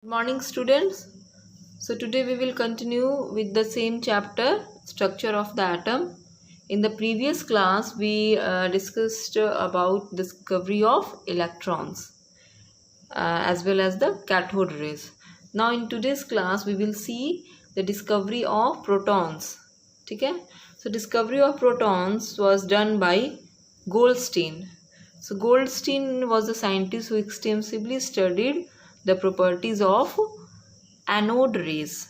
Good morning, students. So today we will continue with the same chapter, structure of the atom. In the previous class we discussed about discovery of electrons as well as the cathode rays. Now in today's class we will see the discovery of protons. Okay? So discovery of protons was done by Goldstein. So Goldstein was a scientist who extensively studied the properties of anode rays.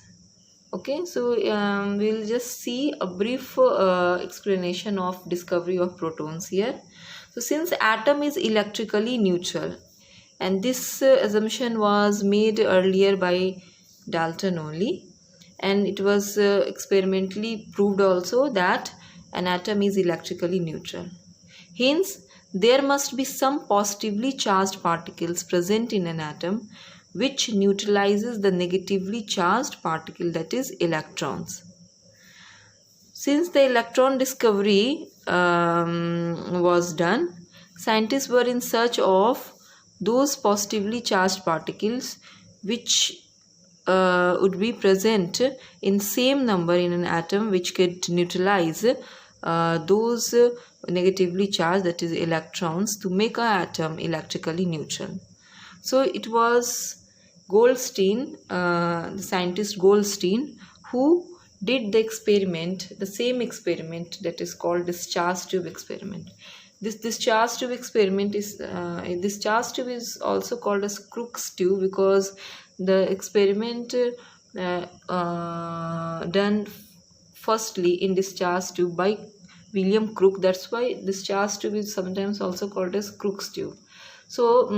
Okay, so we'll just see a brief explanation of discovery of protons here. So since atom is electrically neutral, and this assumption was made earlier by Dalton only, and it was experimentally proved also that an atom is electrically neutral. Hence, there must be some positively charged particles present in an atom which neutralizes the negatively charged particle, that is electrons. Since the electron discovery was done, scientists were in search of those positively charged particles which would be present in same number in an atom which could neutralize those negatively charged, that is electrons, to make an atom electrically neutral. So it was Goldstein, the scientist Goldstein, who did the experiment, the same experiment that is called discharge tube experiment. This discharge tube experiment is discharge tube is also called as Crookes tube because the experiment done firstly in discharge tube by William Crookes. That's why discharge tube is sometimes also called as Crookes tube. So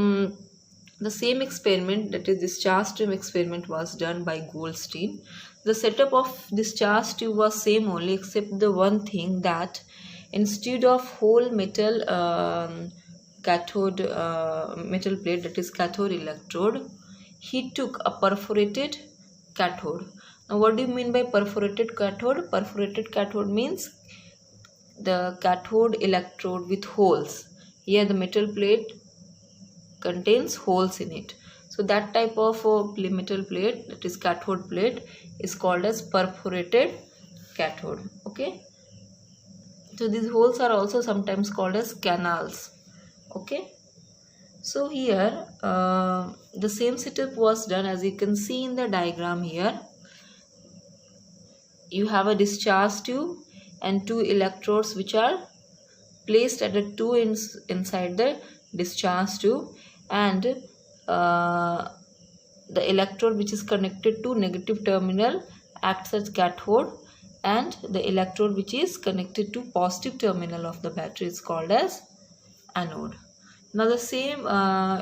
the same experiment, that is discharge tube experiment, was done by Goldstein. The setup of discharge tube was same only, except the one thing that instead of whole metal cathode metal plate, that is cathode electrode, he took a perforated cathode. Now what do you mean by perforated cathode? Perforated cathode means the cathode electrode with holes. Here the metal plate contains holes in it. So that type of metal plate, that is cathode plate, is called as perforated cathode. Okay. So these holes are also sometimes called as canals. Okay. So here the same setup was done, as you can see in the diagram here. You have a discharge tube and two electrodes which are placed at the two ends inside the discharge tube, and the electrode which is connected to negative terminal acts as cathode, and the electrode which is connected to positive terminal of the battery is called as anode. Now the same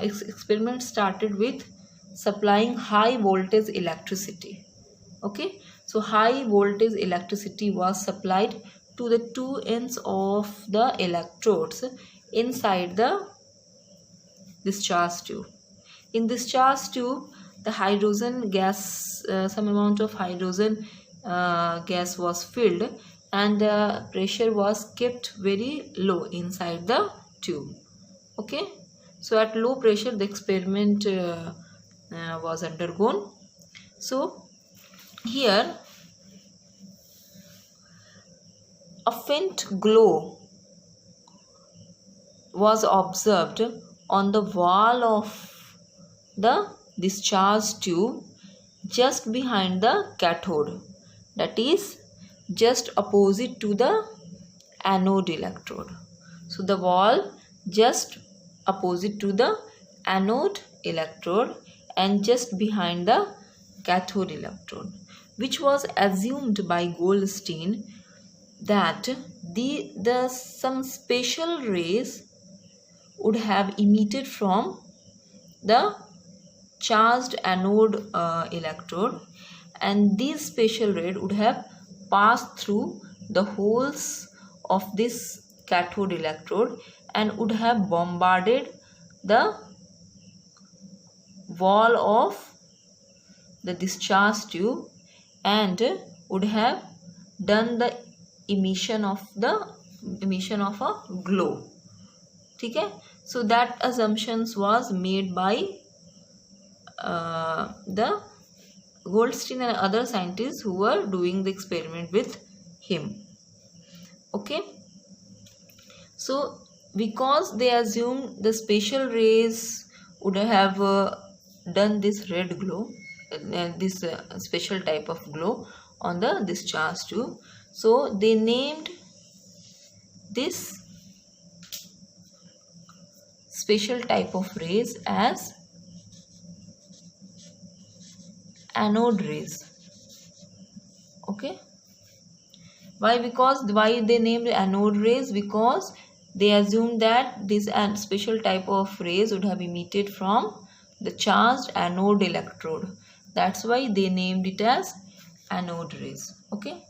experiment started with supplying high voltage electricity. Okay, so high voltage electricity was supplied to the two ends of the electrodes inside the discharge tube. In discharge tube, the hydrogen gas, some amount of hydrogen gas was filled, and the pressure was kept very low inside the tube. Okay, so at low pressure the experiment was undergone. So here a faint glow was observed on the wall of the discharge tube just behind the cathode, that is just opposite to the anode electrode. So the wall just opposite to the anode electrode and just behind the cathode electrode, which was assumed by Goldstein that some special rays would have emitted from the charged anode electrode, and these special rays would have passed through the holes of this cathode electrode and would have bombarded the wall of the discharge tube and would have done the emission of a glow. Okay, so that assumptions was made by the Goldstein and other scientists who were doing the experiment with him. Okay, so because they assumed the spatial rays would have done this red glow, this special type of glow on the discharge tube, so they named this special type of rays as anode rays. Okay, why they named anode rays? Because they assumed that this special type of rays would have emitted from the charged anode electrode. That's why they named it as anode rays. Okay,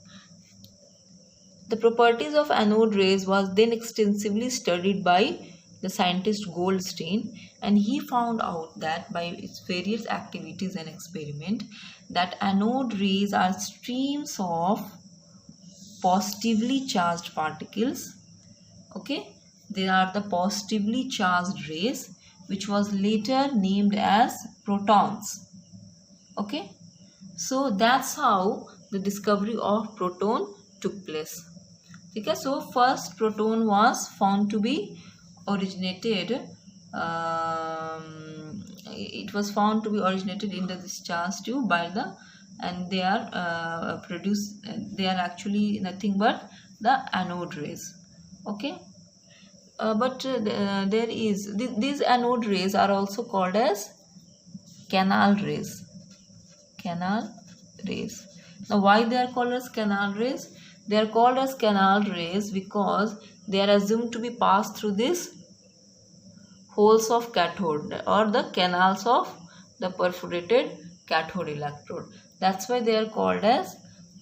the properties of anode rays was then extensively studied by the scientist Goldstein, and he found out that by its various activities and experiment that anode rays are streams of positively charged particles. Okay, they are the positively charged rays, which was later named as protons. Okay, so that's how the discovery of proton took place. Okay, so first proton was found to be originated, it was found to be originated in the discharge tube by the, and they are they are actually nothing but the anode rays. Okay, but there is these anode rays are also called as canal rays. Canal rays. Now why they are called as canal rays? They are called as canal rays because they are assumed to be passed through this holes of cathode or the canals of the perforated cathode electrode. That's why they are called as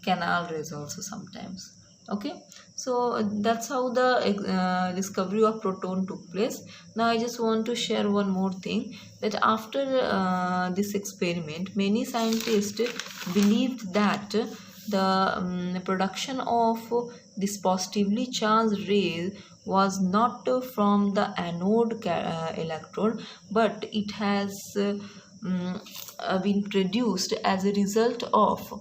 canal rays also sometimes. Okay, so that's how the discovery of proton took place. Now I just want to share one more thing, that after this experiment, many scientists believed that the production of this positively charged rays was not from the anode electrode, but it has been produced as a result of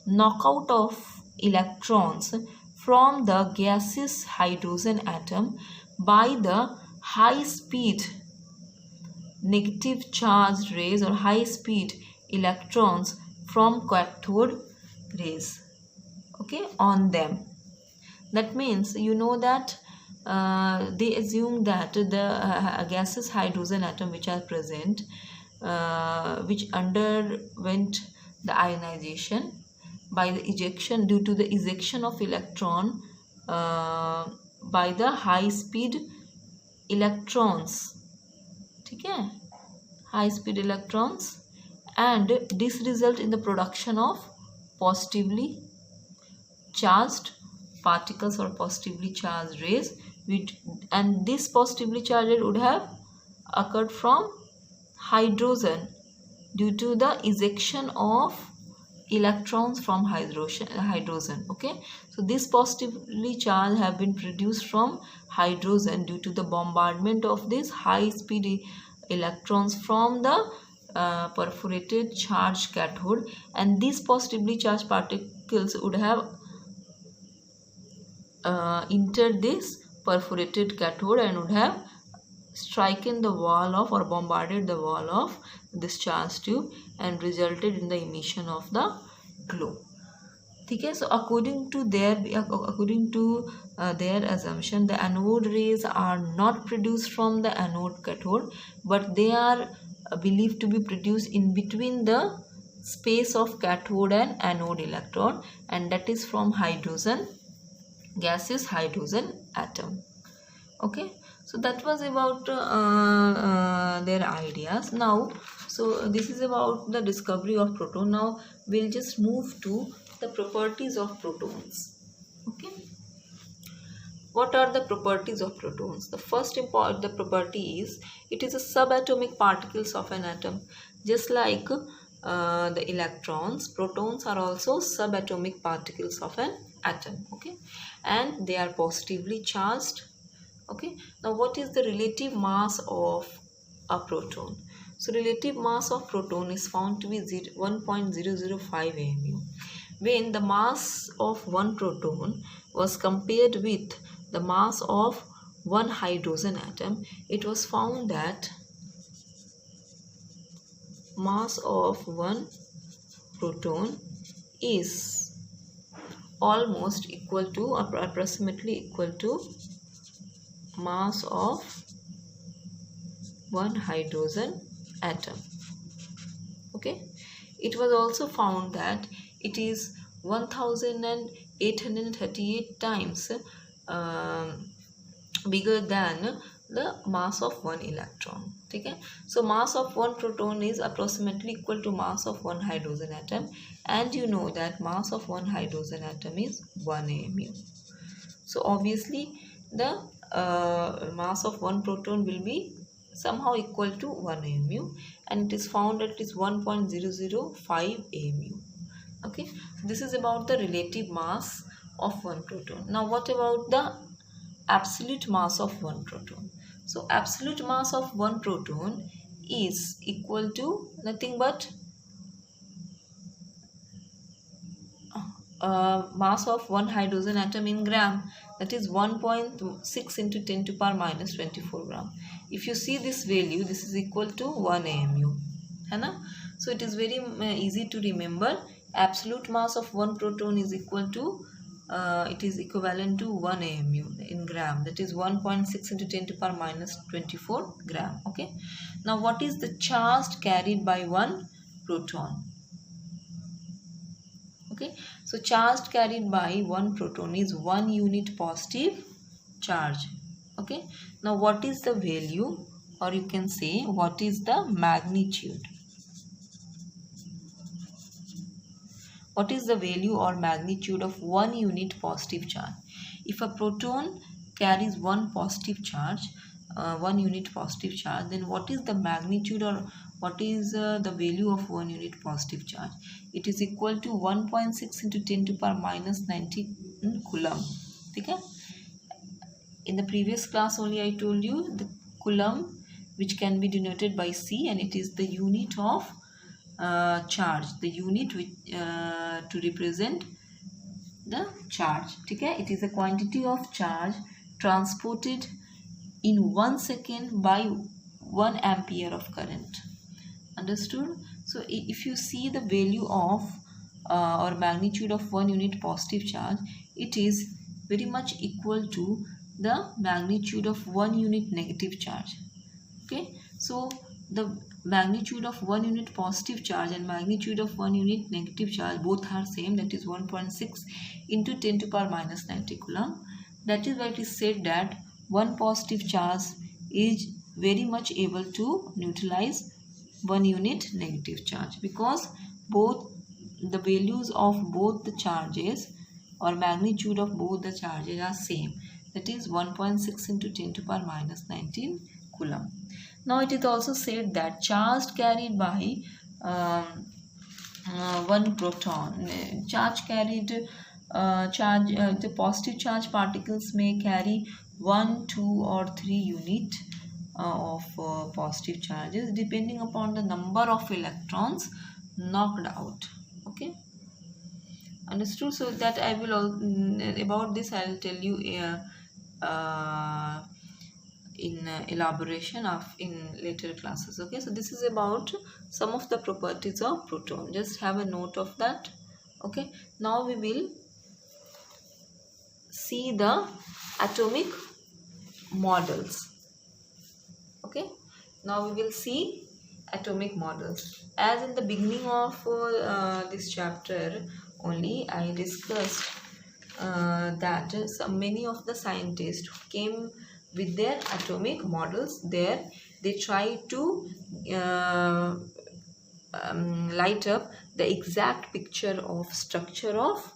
knockout of electrons from the gaseous hydrogen atom by the high speed negative charged rays or high speed electrons from cathode rays, okay, on them. That means, you know, that they assume that the gaseous hydrogen atom which are present, which underwent the ionization by the ejection, due to the ejection of electron by the high speed electrons, okay, high speed electrons, and this result in the production of positively charged particles or positively charged rays, which, and this positively charged ray would have occurred from hydrogen due to the ejection of electrons from hydrogen. Okay, so this positively charge have been produced from hydrogen due to the bombardment of this high speed electrons from the perforated charged cathode, and these positively charged particles would have entered this perforated cathode and would have striken the wall of or bombarded the wall of this charge tube and resulted in the emission of the glow. Okay, so according to their assumption, the anode rays are not produced from the anode cathode, but they are believed to be produced in between the space of cathode and anode electron, and that is from hydrogen, gaseous hydrogen atom. Okay, so that was about their ideas. Now, so this is about the discovery of proton. Now we'll just move to the properties of protons. Okay, what are the properties of protons? The first important property is it is a subatomic particles of an atom. Just like the electrons, protons are also subatomic particles of an atom. Okay, and they are positively charged. Okay, now what is the relative mass of a proton? So relative mass of proton is found to be 1.005 AMU. When the mass of one proton was compared with the mass of one hydrogen atom, it was found that mass of one proton is almost equal to, approximately equal to, mass of one hydrogen atom. Okay, it was also found that it is 1838 times bigger than the mass of one electron. Okay, so mass of one proton is approximately equal to mass of one hydrogen atom, and you know that mass of one hydrogen atom is 1 AMU. So obviously the mass of one proton will be somehow equal to 1 AMU, and it is found that it is 1.005 AMU. Okay, so this is about the relative mass of one proton. Now what about the absolute mass of one proton? So absolute mass of one proton is equal to nothing but mass of one hydrogen atom in gram, that is 1.6 into 10 to power minus 24 gram. If you see this value, this is equal to 1 AMU, है ना? So it is very easy to remember. Absolute mass of one proton is equal to it is equivalent to 1 AMU in gram, that is 1.6 into 10 to power minus 24 gram. Okay, now what is the charge carried by one proton? Okay, so charge carried by one proton is 1 unit positive charge. Okay, now what is the value, or you can say what is the magnitude? What is the value or magnitude of 1 unit positive charge? If a proton carries one positive charge, 1 unit positive charge, then what is the magnitude, or what is the value of 1 unit positive charge? It is equal to 1.6 into 10 to power minus 90 coulomb. Okay? In the previous class only I told you the coulomb, which can be denoted by C, and it is the unit of charge, the unit which to represent the charge. Okay? It is a quantity of charge transported in 1 second by 1 ampere of current. Understood? So if you see the value of or magnitude of 1 unit positive charge, it is very much equal to the magnitude of 1 unit negative charge. Okay, so the magnitude of 1 unit positive charge and magnitude of 1 unit negative charge both are same, that is 1.6 into 10 to power minus 90 coulomb. That is why it is said that one positive charge is very much able to neutralize 1 unit negative charge, because both the values of both the charges or magnitude of both the charges are same, that is 1.6 into 10 to power minus 19 coulomb. Now it is also said that charge carried by one proton, charge carried the positive charge particles may carry 1, 2 or 3 unit of positive charges depending upon the number of electrons knocked out. Okay, understood? So that I will about this I will tell you in elaboration of in later classes. Okay, so this is about some of the properties of proton. Just have a note of that. Okay, now we will see the atomic models. Okay, now we will see atomic models. As in the beginning of this chapter only I discussed that many of the scientists came with their atomic models. There they try to light up the exact picture of structure of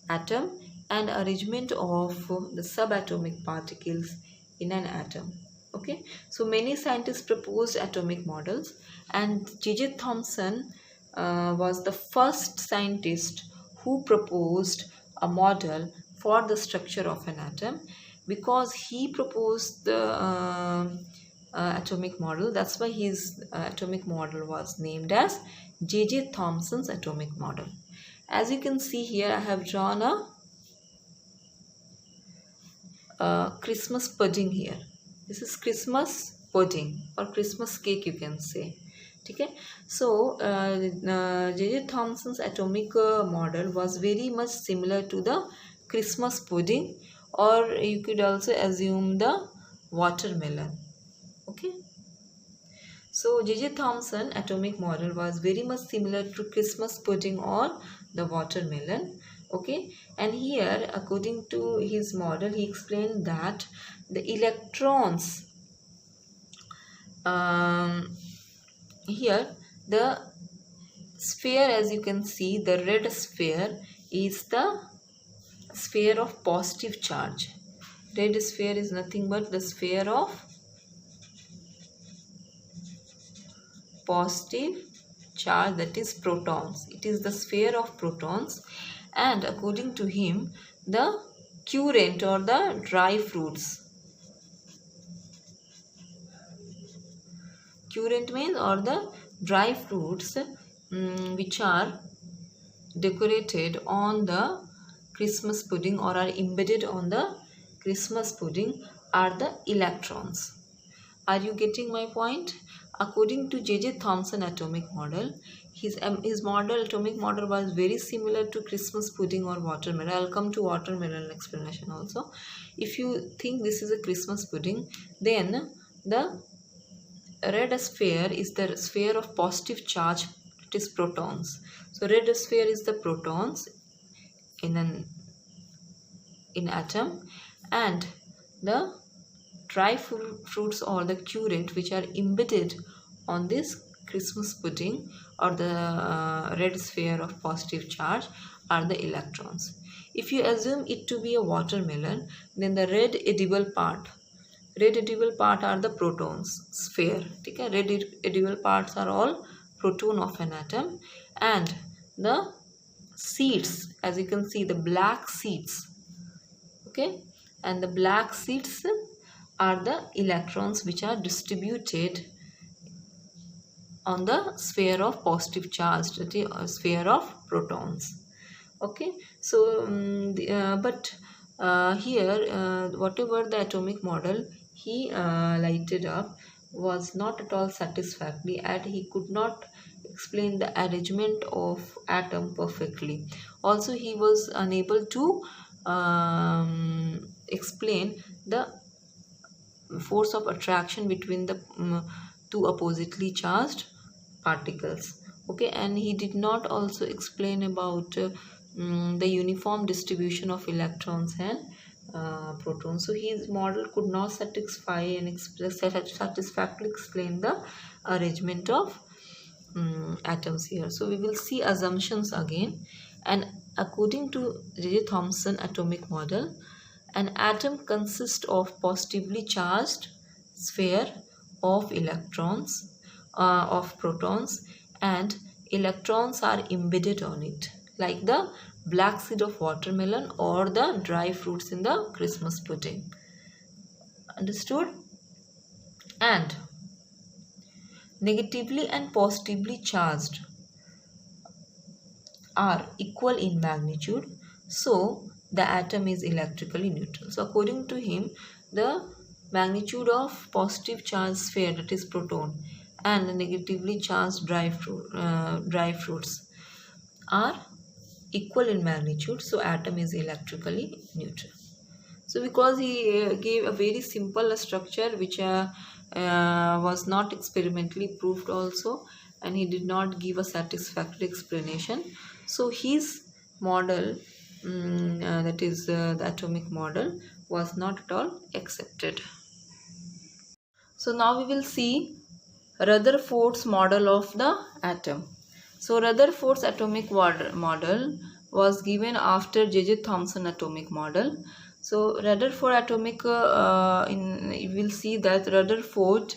atom and arrangement of the subatomic particles in an atom. Okay, so many scientists proposed atomic models, and J.J. Thomson was the first scientist who proposed a model for the structure of an atom, because he proposed the atomic model. That's why his atomic model was named as J.J. Thomson's atomic model. As you can see here, I have drawn a Christmas pudding here. This is Christmas pudding or Christmas cake, you can say. Okay, so J.J. Thomson's atomic model was very much similar to the Christmas pudding, or you could also assume the watermelon. Okay, so J.J. Thomson atomic model was very much similar to Christmas pudding or the watermelon. Okay, and here according to his model, he explained that the electrons, here the sphere, as you can see, the red sphere is the sphere of positive charge. Red sphere is nothing but the sphere of positive charge, that is protons. It is the sphere of protons, and according to him, the current or the dry fruits, current means or the dry fruits which are decorated on the Christmas pudding or are embedded on the Christmas pudding are the electrons. Are you getting my point? According to J.J. Thomson atomic model, his atomic model was very similar to Christmas pudding or watermelon. I'll come to watermelon explanation also. If you think this is a Christmas pudding, then the red sphere is the sphere of positive charge, it is protons. So red sphere is the protons in an atom, and the dry fruits or the current which are embedded on this Christmas pudding or the red sphere of positive charge are the electrons. If you assume it to be a watermelon, then the red edible part are the protons sphere. Okay? Red edible parts are all proton of an atom, and the seeds, as you can see, the black seeds, okay, and the black seeds are the electrons which are distributed on the sphere of positive charge, that is sphere of protons. Okay, so here whatever the atomic model he lighted up was not at all satisfactory, and he could not explain the arrangement of atom perfectly. Also, he was unable to explain the force of attraction between the two oppositely charged particles. Okay, and he did not also explain about the uniform distribution of electrons and protons. So his model could not satisfy and satisfactorily explain the arrangement of atoms here. So we will see assumptions again. And according to J.J. Thomson atomic model, an atom consists of positively charged sphere of electrons, of protons, and electrons are embedded on it, like the black seed of watermelon or the dry fruits in the Christmas pudding. Understood? And negatively and positively charged are equal in magnitude, so the atom is electrically neutral. So according to him, the magnitude of positive charged sphere, that is proton, and the negatively charged dry fruits are equal in magnitude, so atom is electrically neutral. So because he gave a very simple structure which was not experimentally proved also, and he did not give a satisfactory explanation, so his model, that is the atomic model, was not at all accepted. So now we will see Rutherford's model of the atom. So Rutherford's atomic model was given after J.J. Thomson atomic model. So Rutherford atomic, you will see that Rutherford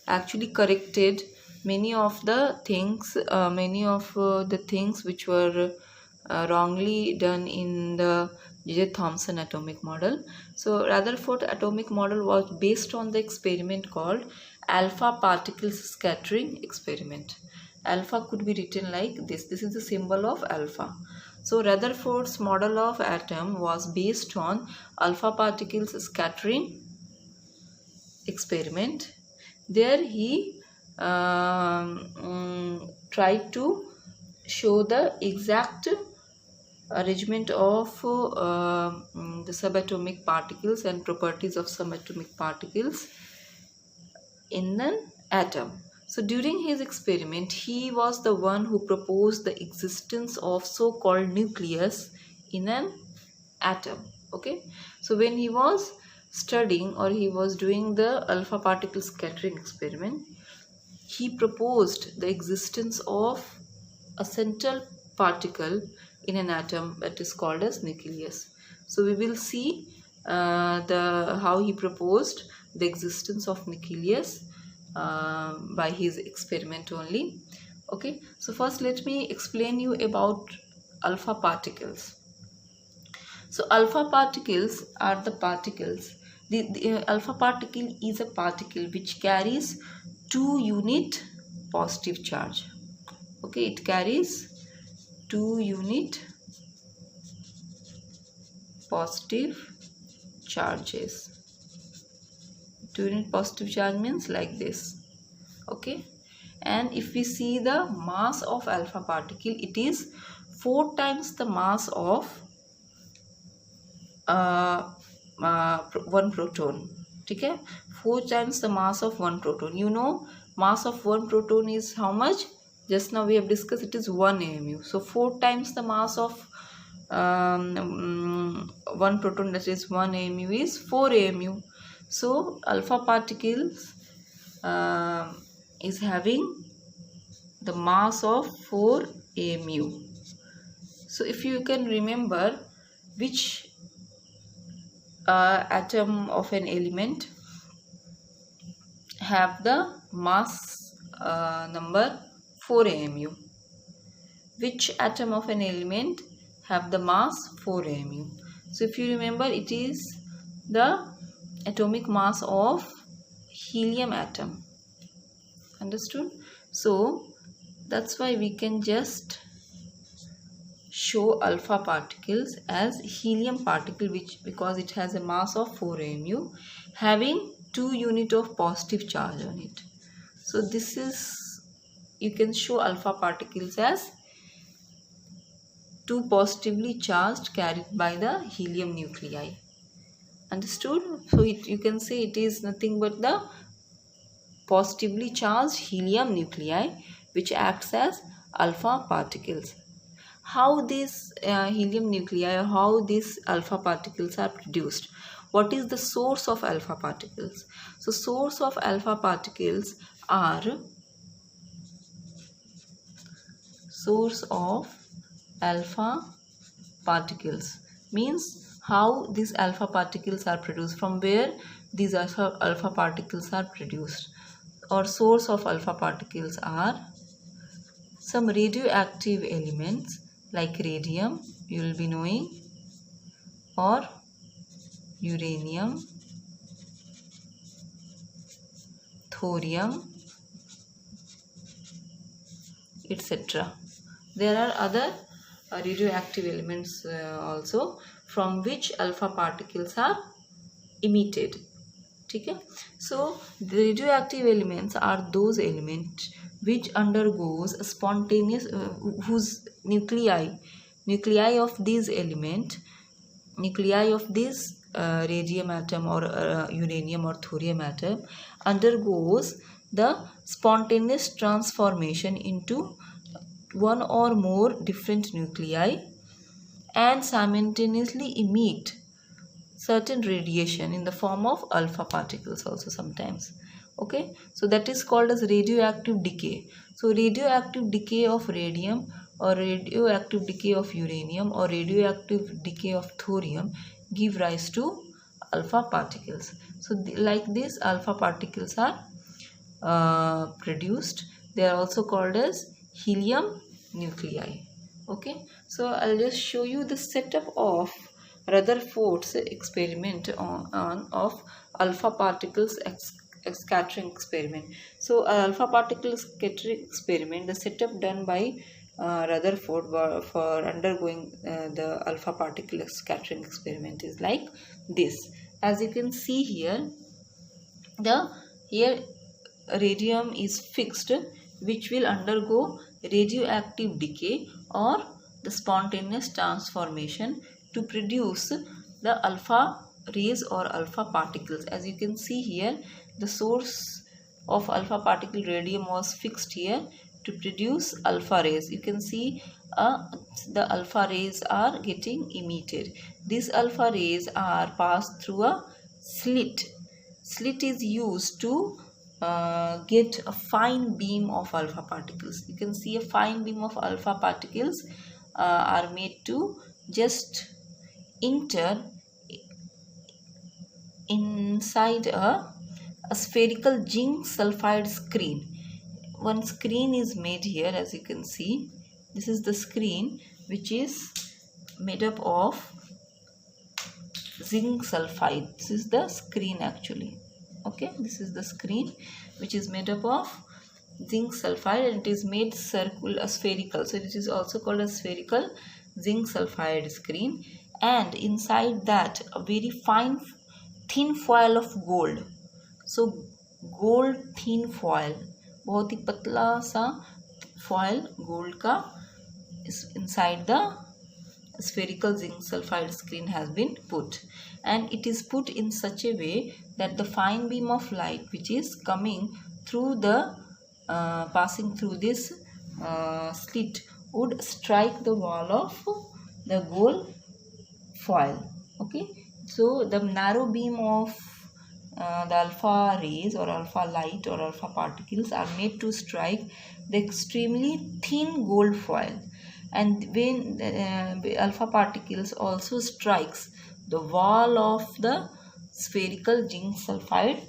actually corrected many of the things, which were wrongly done in the J.J. Thomson atomic model. So Rutherford atomic model was based on the experiment called alpha particles scattering experiment. Alpha could be written like this. This is the symbol of alpha. So Rutherford's model of atom was based on alpha particles scattering experiment. There he tried to show the exact arrangement of the subatomic particles and properties of subatomic particles in an atom. So during his experiment, he was the one who proposed the existence of so-called nucleus in an atom. Okay, so when he was studying, or he was doing the alpha particle scattering experiment, he proposed the existence of a central particle in an atom that is called as nucleus. So we will see how he proposed the existence of nucleus by his experiment only. Okay, so first let me explain you about alpha particles. So alpha particles are the particles. The alpha particle is a particle which carries 2 unit positive charge. Okay, it carries 2 unit positive charges. 2 unit positive charge means like this. Okay, and if we see the mass of alpha particle, it is 4 times the mass of one proton. Okay, 4 times the mass of one proton. You know, mass of one proton is how much? Just now we have discussed, it is 1 AMU. So 4 times the mass of one proton, that is 1 AMU, is 4 AMU. So alpha particles is having the mass of 4 AMU. So if you can remember which atom of an element have the mass number 4 AMU. Which atom of an element have the mass 4 AMU? So if you remember, it is the atomic mass of helium atom. Understood? So that's why we can just show alpha particles as helium particle, which because it has a mass of 4 AMU having 2 unit of positive charge on it. So this is, you can show alpha particles as 2 positively charged carried by the helium nuclei. Understood? So you can say it is nothing but the positively charged helium nuclei which acts as alpha particles. How these helium nuclei, how these alpha particles are produced? What is the source of alpha particles? So source of alpha particles are means how these alpha particles are produced, from where these alpha particles are produced. Or source of alpha particles are some radioactive elements like radium, you will be knowing, or uranium, thorium, etc. There are other radioactive elements also from which alpha particles are emitted. Okay? So the radioactive elements are those elements which undergoes a spontaneous whose nuclei of these element, nuclei of this radium atom or uranium or thorium atom undergoes the spontaneous transformation into one or more different nuclei and simultaneously emit certain radiation in the form of alpha particles also sometimes. Okay, so that is called as radioactive decay. So radioactive decay of radium or radioactive decay of uranium or radioactive decay of thorium give rise to alpha particles. So like this alpha particles are produced. They are also called as helium nuclei. Okay, so I'll just show you the setup of Rutherford's experiment of alpha particles scattering experiment. So alpha particle scattering experiment, the setup done by Rutherford for undergoing the alpha particle scattering experiment is like this. As you can see here, here radium is fixed, which will undergo radioactive decay or the spontaneous transformation to produce the alpha rays or alpha particles. As you can see here, the source of alpha particle radium was fixed here to produce alpha rays. You can see the alpha rays are getting emitted. These alpha rays are passed through a slit. Slit is used to get a fine beam of alpha particles. You can see a fine beam of alpha particles are made to just enter inside a spherical zinc sulfide screen. One screen is made here, as you can see. This is the screen which is made up of zinc sulfide. This is the screen actually. Okay, this is the screen which is made up of zinc sulfide, and it is made spherical. So it is also called a spherical zinc sulfide screen, and inside that a very fine thin foil of gold. So gold thin foil, बहुत ही पतला सा foil gold का is inside the spherical zinc sulfide screen has been put, and it is put in such a way that the fine beam of light which is coming through the passing through this slit would strike the wall of the gold foil. Okay, so the narrow beam of the alpha rays or alpha light or alpha particles are made to strike the extremely thin gold foil, and when the alpha particles also strikes the wall of the spherical zinc sulfide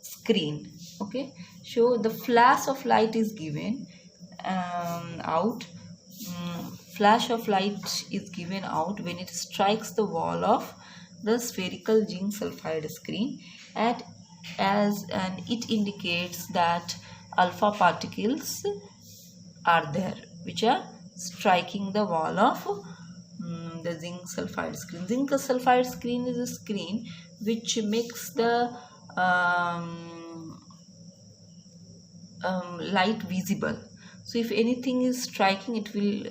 screen. Okay, so the flash of light is given out. Flash of light is given out when it strikes the wall of the spherical zinc sulfide screen, and it indicates that alpha particles are there which are striking the wall of the zinc sulfide screen. Zinc sulfide screen is a screen which makes the light visible. So if anything is striking, it will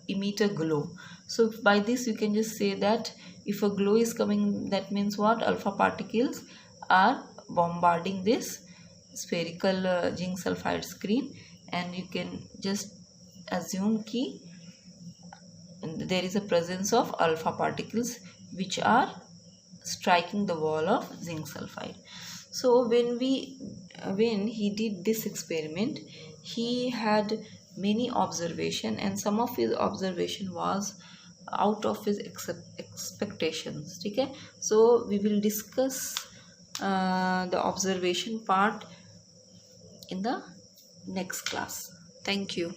emit a glow. So by this you can just say that if a glow is coming, that means what? Alpha particles are bombarding this spherical zinc sulfide screen, and you can just assume ki there is a presence of alpha particles which are striking the wall of zinc sulfide. So when he did this experiment, he had many observation, and some of his observation was out of his expectations. Okay, so we will discuss the observation part in the next class. Thank you.